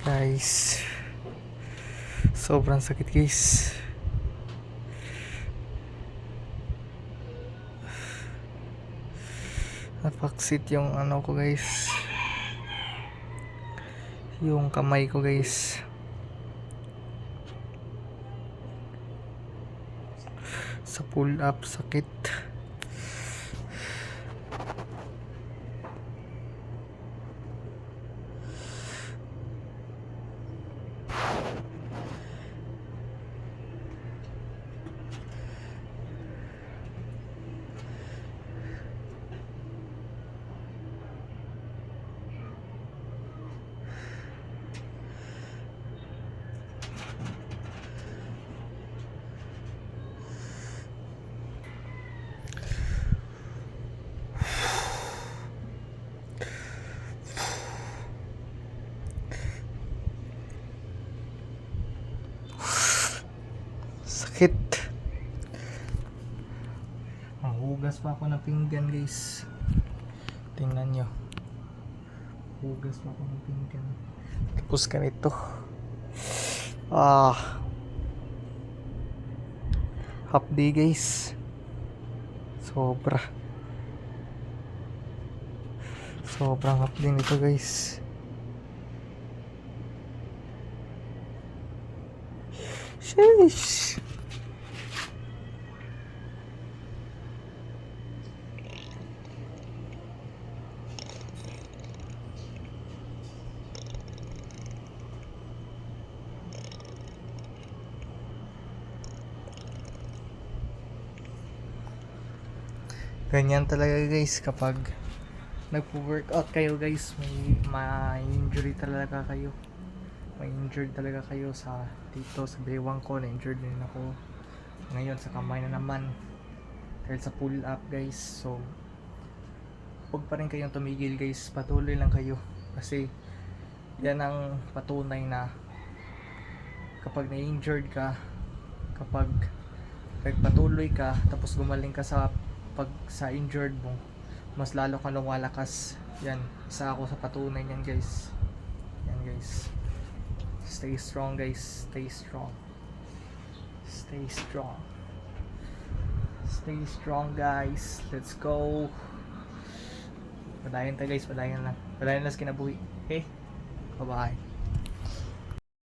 Guys, sobrang sakit guys. Napaksit yung ano ko guys, yung kamay ko guys. Sa pull up sakit. Sakit. Hugas pa ako ng pinggan guys. Tingnan nyo. Hugas pa ako ng pinggan. Tapos ganito. Half day guys. Sobrang half day nito guys. Sheesh. Ganyan talaga guys kapag nagpo-workout kayo guys, may injury talaga kayo. May injured talaga kayo sa dito sa bewang ko, na injured din ako. Ngayon sa kamay na naman dahil sa pull up guys. So huwag pa rin kayong tumigil guys, patuloy lang kayo kasi yan ang patunay na kapag na-injured ka, kapag nagpatuloy ka tapos gumaling ka sa injured mo, mas lalo ka lumalakas. Yan, isa ako sa patunay niyan guys. Yan guys, stay strong guys, stay strong, stay strong, stay strong guys. Let's go. Padayon tayo guys, padayon lang sa kinabuhi. Okay, bye bye.